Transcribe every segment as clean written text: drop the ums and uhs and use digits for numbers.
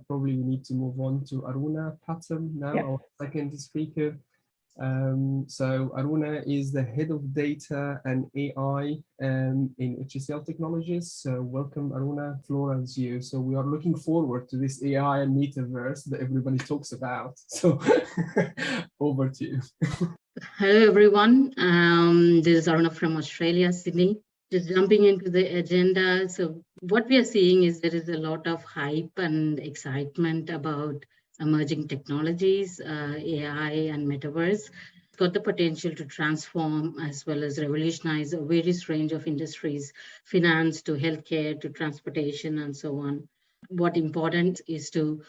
Probably we need to move on to Aruna Patam now, our second speaker. So Aruna is the head of data and AI in HCL Technologies. So welcome, Aruna. Floor is you. So we are looking forward to this AI and Metaverse that everybody talks about. So over to you. Hello, everyone. This is Aruna from Australia, Sydney. Just jumping into the agenda. So what we are seeing is there is a lot of hype and excitement about emerging technologies, AI and Metaverse. It's got the potential to transform as well as revolutionize a various range of industries, finance to healthcare to transportation and so on. What important is to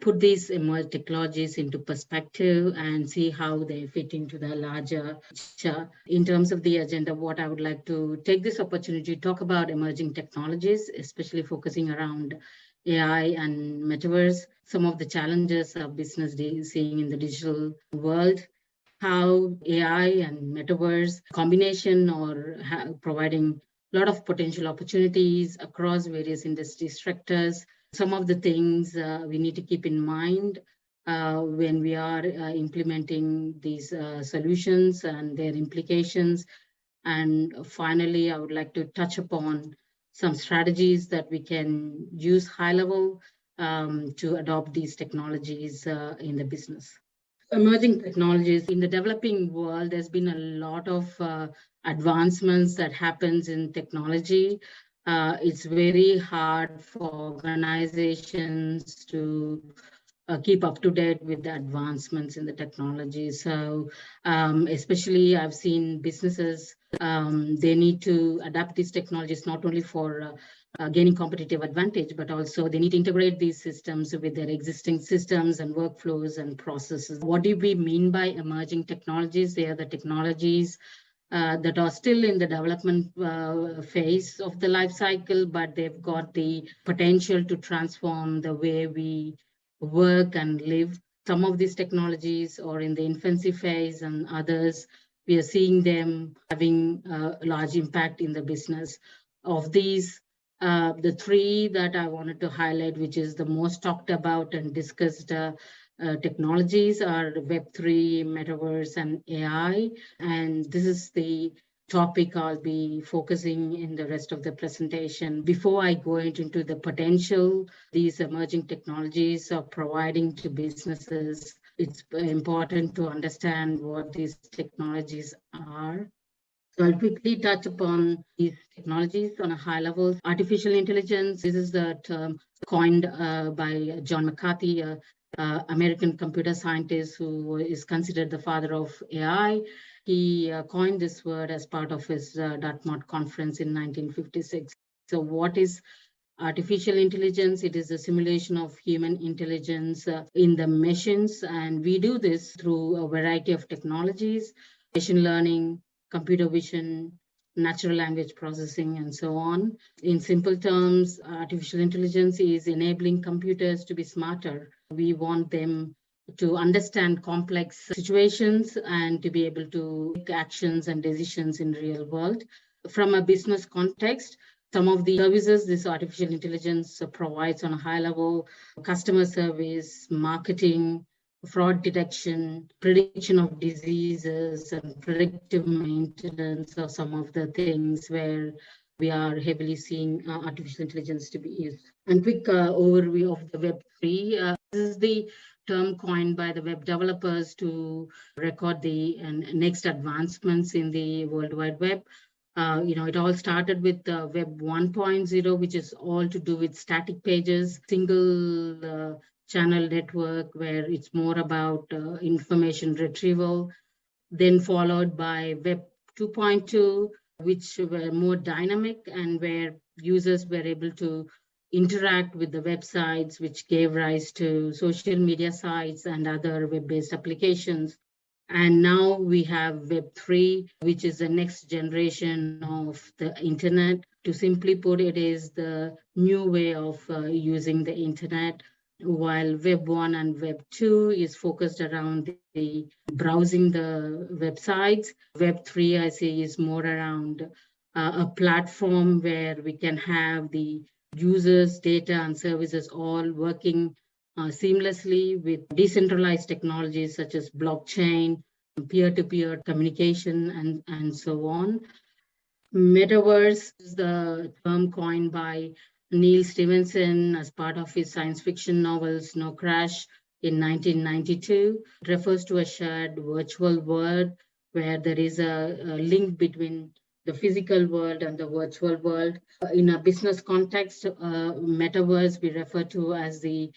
put these emerging technologies into perspective and see how they fit into the larger picture. In terms of the agenda, what I would like to take this opportunity to talk about emerging technologies, especially focusing around AI and Metaverse, some of the challenges of business seeing in the digital world, how AI and Metaverse combination or providing a lot of potential opportunities across various industry sectors. Some of the things we need to keep in mind when we are implementing these solutions and their implications. And finally, I would like to touch upon some strategies that we can use high level to adopt these technologies in the business. Emerging technologies in the developing world, there's been a lot of advancements that happens in technology. It's very hard for organizations to keep up to date with the advancements in the technology. So especially I've seen businesses, they need to adapt these technologies not only for gaining competitive advantage, but also they need to integrate these systems with their existing systems and workflows and processes. What do we mean by emerging technologies? They are the technologies that are still in the development phase of the life cycle, but they've got the potential to transform the way we work and live. Some of these technologies are in the infancy phase, and others, we are seeing them having a large impact in the business. Of these, the three that I wanted to highlight, which is the most talked about and discussed technologies, are Web3, Metaverse, and AI. And this is the topic I'll be focusing in the rest of the presentation. Before I go into the potential these emerging technologies are providing to businesses, it's important to understand what these technologies are. So I'll quickly touch upon these technologies on a high level. Artificial intelligence, this is the term coined by John McCarthy, American computer scientist who is considered the father of AI. He coined this word as part of his Dartmouth conference in 1956. So what is artificial intelligence? It is a simulation of human intelligence in the machines. And we do this through a variety of technologies, machine learning, computer vision, natural language processing, and so on. In simple terms, artificial intelligence is enabling computers to be smarter. We want them to understand complex situations and to be able to take actions and decisions in the real world. From a business context, some of the services this artificial intelligence provides on a high level, customer service, marketing, fraud detection, prediction of diseases, and predictive maintenance are some of the things where we are heavily seeing artificial intelligence to be used. And quick overview of the Web3. This is the term coined by the web developers to record the next advancements in the World Wide Web. It all started with Web 1.0, which is all to do with static pages, single channel network, where it's more about information retrieval, then followed by Web 2.2, which were more dynamic and where users were able to interact with the websites, which gave rise to social media sites and other web-based applications. And now we have Web 3, which is the next generation of the internet. To simply put, it is the new way of using the internet. While Web 1 and Web 2 is focused around the browsing the websites, Web 3, I say, is more around a platform where we can have the users, data, and services all working seamlessly with decentralized technologies such as blockchain, peer-to-peer communication, and so on. Metaverse is the term coined by Neil Stevenson as part of his science fiction novel Snow Crash in 1992. It refers to a shared virtual world where there is a link between the physical world and the virtual world. In a business context, metaverse we refer to as the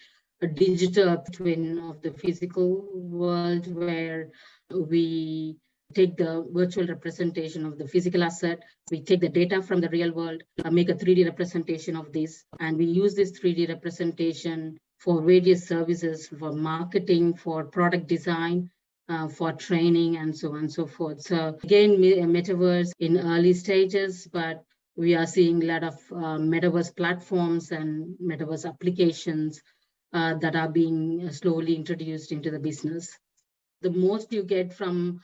digital twin of the physical world, where we take the virtual representation of the physical asset, we take the data from the real world, make a 3D representation of this, and we use this 3D representation for various services, for marketing, for product design, for training, and so on and so forth. So again, metaverse in early stages, but we are seeing a lot of metaverse platforms and metaverse applications that are being slowly introduced into the business. The most you get from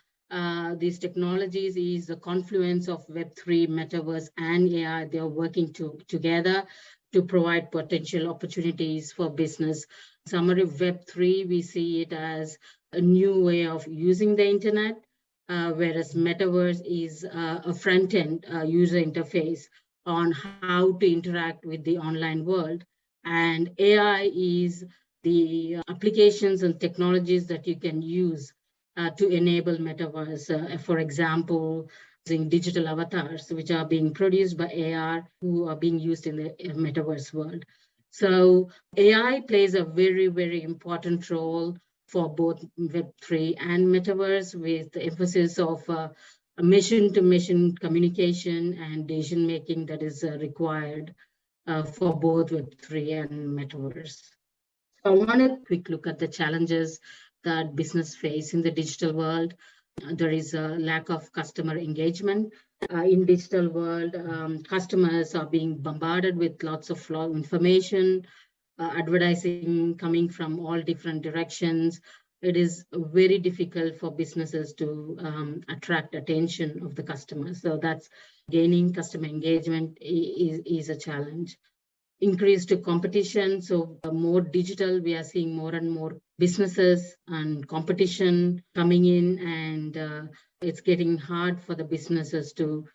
these technologies is the confluence of Web3, Metaverse, and AI. They are working together to provide potential opportunities for business. Summary of Web3, we see it as a new way of using the internet, whereas Metaverse is a front-end user interface on how to interact with the online world. And AI is the applications and technologies that you can use to enable metaverse. For example, using digital avatars, which are being produced by AI, who are being used in the metaverse world. So AI plays a very, very important role for both Web3 and metaverse, with the emphasis of mission-to-mission communication and decision-making that is required for both Web3 and metaverse. I want a quick look at the challenges that business face in the digital world. There is a lack of customer engagement. In digital world, customers are being bombarded with lots of information, advertising coming from all different directions. It is very difficult for businesses to attract attention of the customers. So that's gaining customer engagement is a challenge. Increased competition. So more digital, we are seeing more and more businesses and competition coming in, and it's getting hard for the businesses to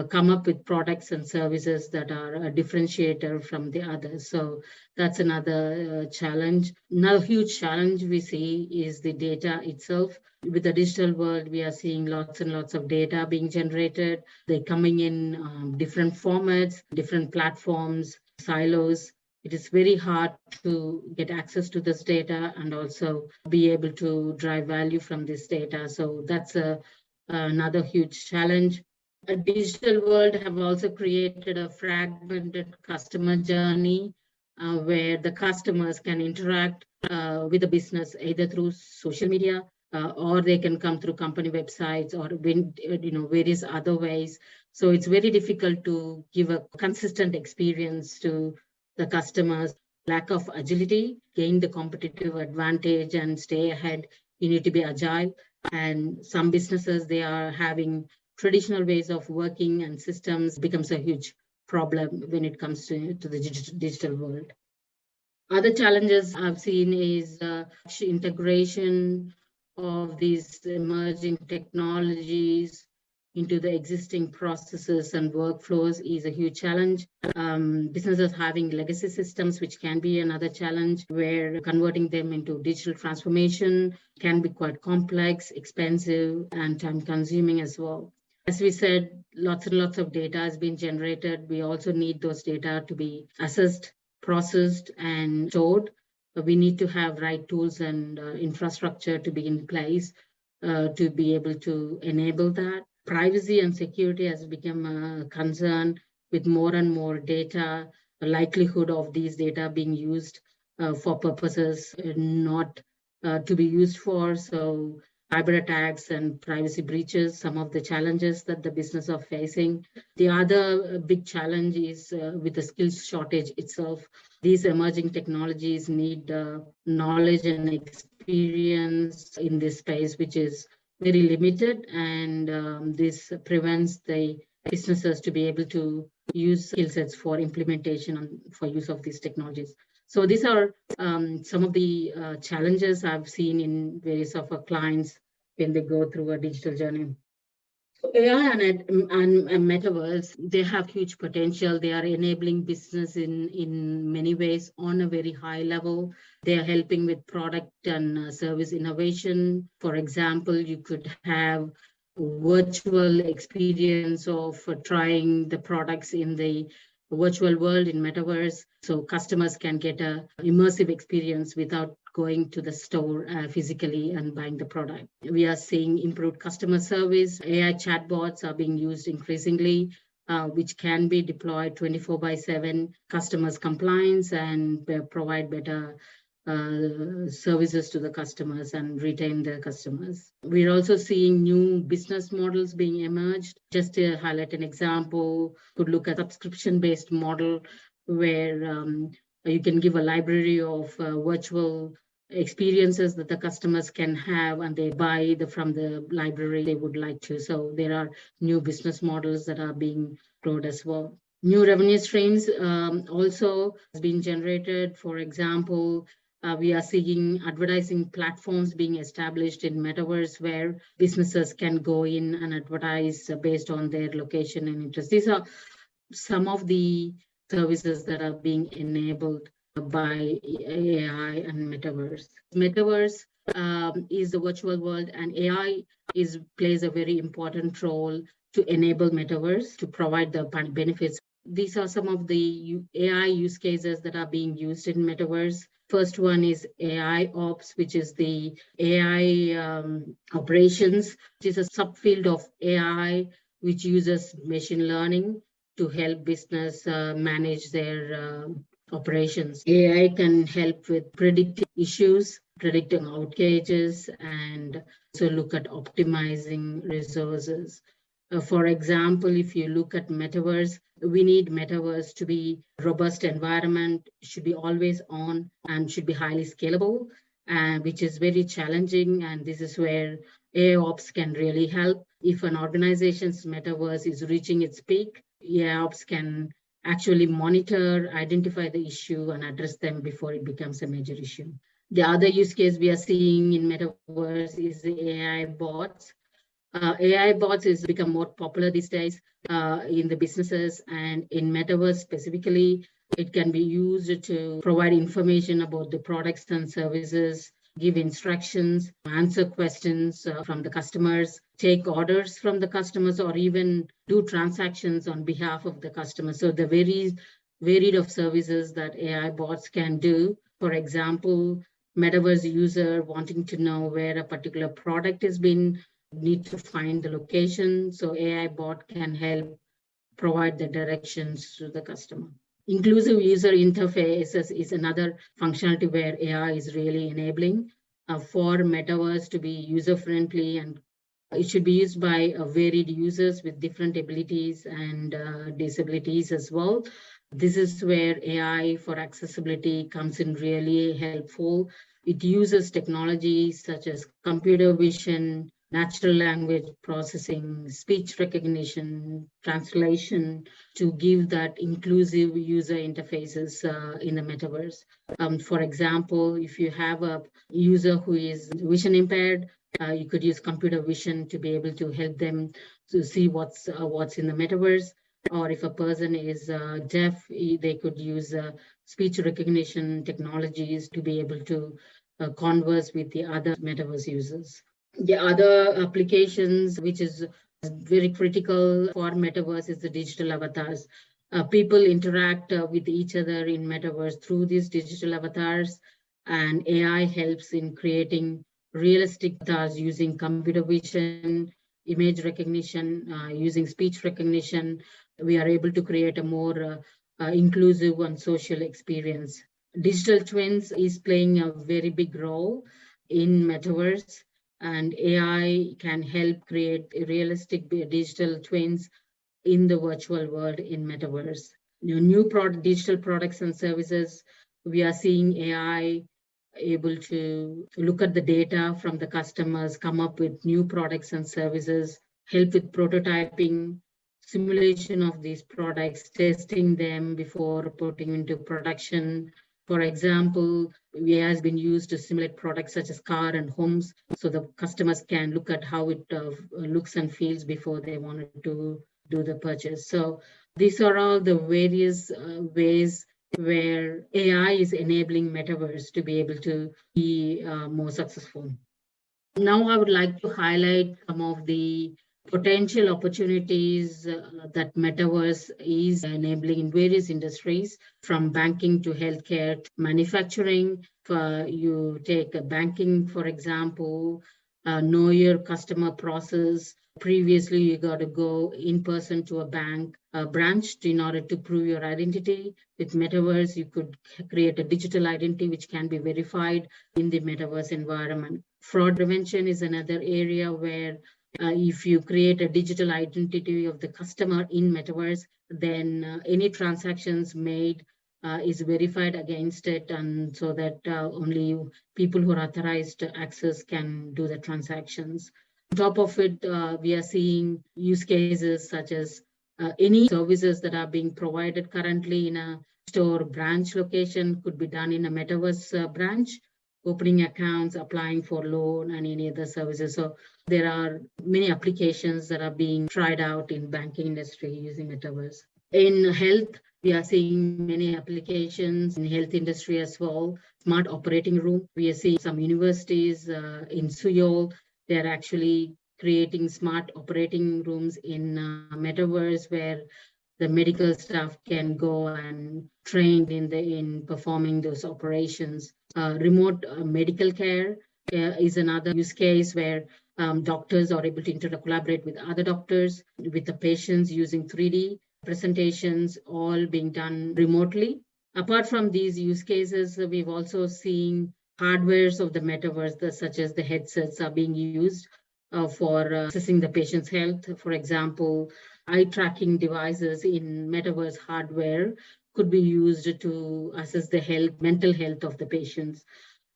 come up with products and services that are a differentiator from the others. So that's another challenge. Another huge challenge we see is the data itself. With the digital world, we are seeing lots and lots of data being generated. They're coming in different formats, different platforms, silos. It is very hard to get access to this data and also be able to drive value from this data. So that's another huge challenge. A digital world have also created a fragmented customer journey where the customers can interact with the business either through social media or they can come through company websites or various other ways. So it's very difficult to give a consistent experience to the customers. Lack of agility, gain the competitive advantage and stay ahead. You need to be agile. And some businesses, they are having traditional ways of working and systems becomes a huge problem when it comes to the digital world. Other challenges I've seen is integration of these emerging technologies into the existing processes and workflows is a huge challenge. Businesses having legacy systems, which can be another challenge, where converting them into digital transformation can be quite complex, expensive, and time-consuming as well. As we said, lots and lots of data has been generated. We also need those data to be assessed, processed, and stored. We need to have right tools and infrastructure to be in place to be able to enable that. Privacy and security has become a concern with more and more data, the likelihood of these data being used for purposes not to be used for. So cyber attacks and privacy breaches, some of the challenges that the business are facing. The other big challenge is with the skills shortage itself. These emerging technologies need knowledge and experience in this space, which is very limited, and this prevents the businesses to be able to use skill sets for implementation and for use of these technologies. So these are some of the challenges I've seen in various of our clients when they go through a digital journey. AI and Metaverse, they have huge potential. They are enabling business in many ways on a very high level. They are helping with product and service innovation. For example, you could have virtual experience of trying the products in the virtual world in Metaverse. So customers can get a immersive experience without going to the store physically and buying the product. We are seeing improved customer service. AI chatbots are being used increasingly, which can be deployed 24/7, customers compliance and provide better services to the customers and retain their customers. We're also seeing new business models being emerged. Just to highlight an example, could look at subscription-based model where you can give a library of virtual experiences that the customers can have, and they buy from the library they would like to. So there are new business models that are being explored as well. New revenue streams also has been generated. For example, we are seeing advertising platforms being established in Metaverse where businesses can go in and advertise based on their location and interest. These are some of the services that are being enabled by AI and Metaverse. Metaverse is the virtual world, and AI plays a very important role to enable Metaverse to provide the benefits. These are some of the AI use cases that are being used in Metaverse. First one is AI Ops, which is the AI operations, which is a subfield of AI which uses machine learning to help business manage their operations. AI can help with predicting issues, predicting outages, and also look at optimizing resources. For example, if you look at Metaverse, we need Metaverse to be a robust environment, should be always on, and should be highly scalable, which is very challenging. And this is where AIOps can really help. If an organization's Metaverse is reaching its peak, AIOps can actually monitor, identify the issue, and address them before it becomes a major issue. The other use case we are seeing in Metaverse is the AI bots. AI bots has become more popular these days in the businesses, and in Metaverse specifically, it can be used to provide information about the products and services, give instructions, answer questions from the customers, take orders from the customers, or even do transactions on behalf of the customer. So the very varied of services that AI bots can do. For example, Metaverse user wanting to know where a particular product has been, need to find the location. So AI bot can help provide the directions to the customer. Inclusive user interfaces is another functionality where AI is really enabling for Metaverse to be user-friendly, and it should be used by varied users with different abilities and disabilities as well. This is where AI for accessibility comes in really helpful. It uses technologies such as computer vision, natural language processing, speech recognition, translation to give that inclusive user interfaces in the Metaverse. For example, if you have a user who is vision impaired, you could use computer vision to be able to help them to see what's in the Metaverse. Or if a person is deaf, they could use speech recognition technologies to be able to converse with the other Metaverse users. The other applications, which is very critical for Metaverse, is the digital avatars. People interact with each other in Metaverse through these digital avatars, and AI helps in creating realistic avatars using computer vision, image recognition, using speech recognition. We are able to create a more inclusive and social experience. Digital twins is playing a very big role in Metaverse, and AI can help create realistic digital twins in the virtual world in Metaverse. New digital products and services, we are seeing AI able to look at the data from the customers, come up with new products and services, help with prototyping. simulation of these products, testing them before putting into production. For example, AI has been used to simulate products such as car and homes, so the customers can look at how it looks and feels before they wanted to do the purchase. So these are all the various ways where AI is enabling Metaverse to be able to be more successful. Now, I would like to highlight some of the potential opportunities that Metaverse is enabling in various industries, from banking to healthcare to manufacturing. You take banking, for example, know your customer process. Previously, you got to go in person to a bank branch in order to prove your identity. With Metaverse, you could create a digital identity which can be verified in the Metaverse environment. Fraud prevention is another area where if you create a digital identity of the customer in Metaverse, then any transactions made is verified against it, and so that only people who are authorized to access can do the transactions. On top of it, we are seeing use cases such as any services that are being provided currently in a store branch location could be done in a Metaverse branch, opening accounts, applying for loan, and any other services. So there are many applications that are being tried out in banking industry using Metaverse. In health, we are seeing many applications in health industry as well. Smart operating room. We are seeing some universities in Seoul. They're actually creating smart operating rooms in Metaverse where the medical staff can go and train in performing those operations. Remote medical care is another use case where doctors are able to collaborate with other doctors, with the patients using 3D presentations, all being done remotely. Apart from these use cases, we've also seen hardwares of the Metaverse, such as the headsets, are being used for assessing the patient's health. For example, eye tracking devices in Metaverse hardware could be used to assess the mental health of the patients.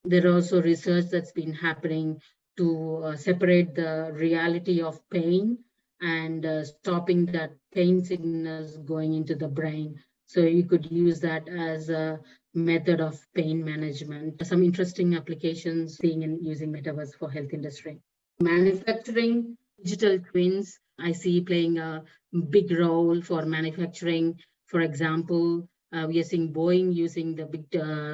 There are also research that's been happening to separate the reality of pain and stopping that pain signals going into the brain. So you could use that as a method of pain management. Some interesting applications being using Metaverse for health industry. Manufacturing, digital twins, I see playing a big role for manufacturing. For example, we are seeing Boeing using the big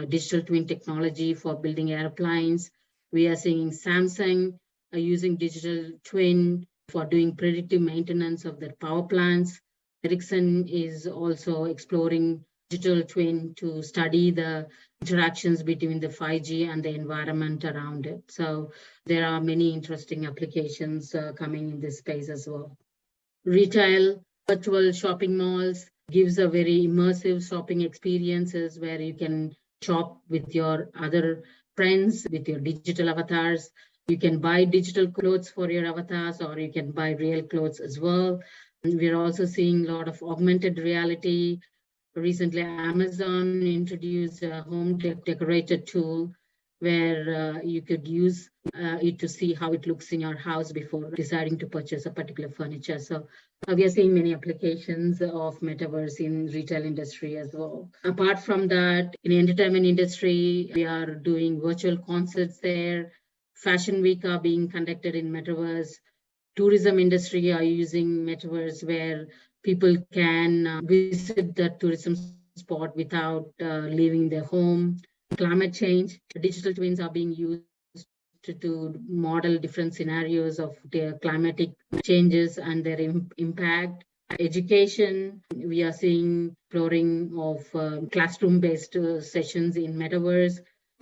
digital twin technology for building airplanes. We are seeing Samsung using digital twin for doing predictive maintenance of their power plants. Ericsson is also exploring digital twin to study the interactions between the 5G and the environment around it. So there are many interesting applications coming in this space as well. Retail, virtual shopping malls gives a very immersive shopping experiences where you can shop with your other friends, with your digital avatars. You can buy digital clothes for your avatars, or you can buy real clothes as well. And we're also seeing a lot of augmented reality. Recently, Amazon introduced a home decorator tool where you could use it to see how it looks in your house before deciding to purchase a particular furniture. So we are seeing many applications of Metaverse in retail industry as well. Apart from that, in the entertainment industry, we are doing virtual concerts there. Fashion Week are being conducted in Metaverse. Tourism industry are using Metaverse where people can visit the tourism spot without leaving their home. Climate change, digital twins are being used to model different scenarios of their climatic changes and their impact. Education, we are seeing exploring of classroom-based sessions in Metaverse.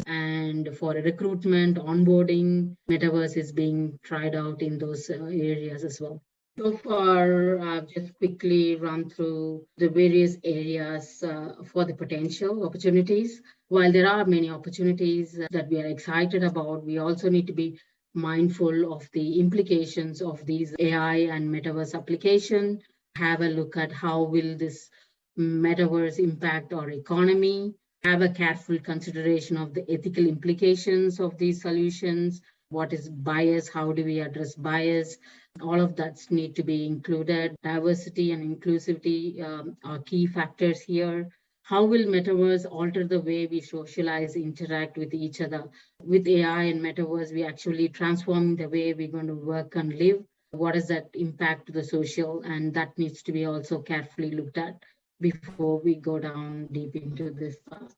And for recruitment, onboarding, Metaverse is being tried out in those areas as well. So far, I've just quickly run through the various areas for the potential opportunities. While there are many opportunities that we are excited about, we also need to be mindful of the implications of these AI and Metaverse application. Have a look at how will this Metaverse impact our economy. Have a careful consideration of the ethical implications of these solutions. What is bias? How do we address bias? All of that need to be included. Diversity and inclusivity are key factors here. How will Metaverse alter the way we socialize, interact with each other? With AI and Metaverse, we actually transforming the way we're going to work and live. What does that impact to the social? And that needs to be also carefully looked at before we go down deep into this path.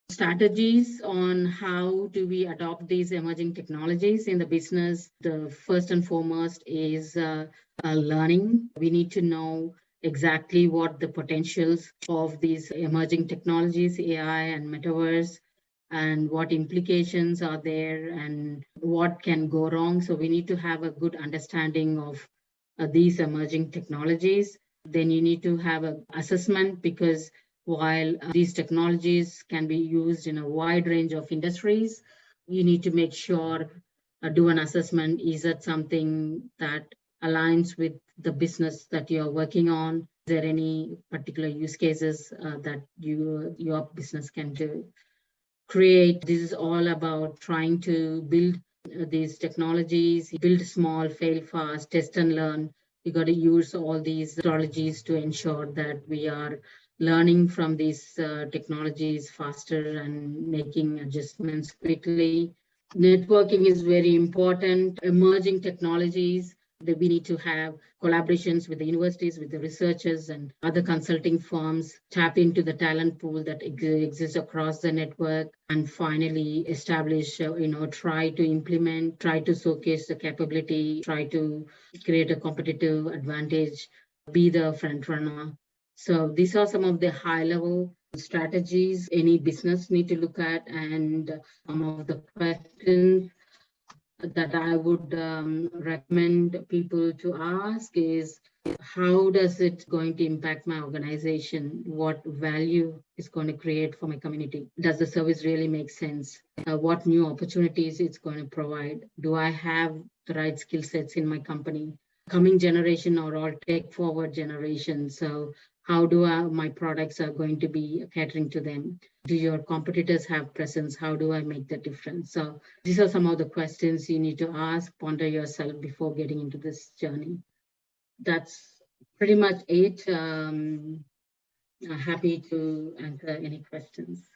Strategies on how do we adopt these emerging technologies in the business. The first and foremost is learning. We need to know exactly what the potentials of these emerging technologies, AI and Metaverse, and what implications are there and what can go wrong. So we need to have a good understanding of these emerging technologies. Then you need to have an assessment, because while these technologies can be used in a wide range of industries, you need to make sure, do an assessment. Is that something that aligns with the business that you're working on? Is there any particular use cases that your business can do? Create. This is all about trying to build these technologies, build small, fail fast, test and learn. You got to use all these strategies to ensure that we are learning from these technologies faster and making adjustments quickly. Networking is very important. Emerging technologies, that we need to have collaborations with the universities, with the researchers and other consulting firms, tap into the talent pool that exists across the network, and finally establish, try to implement, try to showcase the capability, try to create a competitive advantage, be the front runner. So these are some of the high level strategies any business need to look at, and some of the questions that I would recommend people to ask is, how does it going to impact my organization? What value is going to create for my community? Does the service really make sense? What new opportunities it's going to provide? Do I have the right skill sets in my company? Coming generation or all tech forward generation. So how do my products are going to be catering to them? Do your competitors have presence? How do I make the difference? So these are some of the questions you need to ask, ponder yourself before getting into this journey. That's pretty much it. Happy to answer any questions.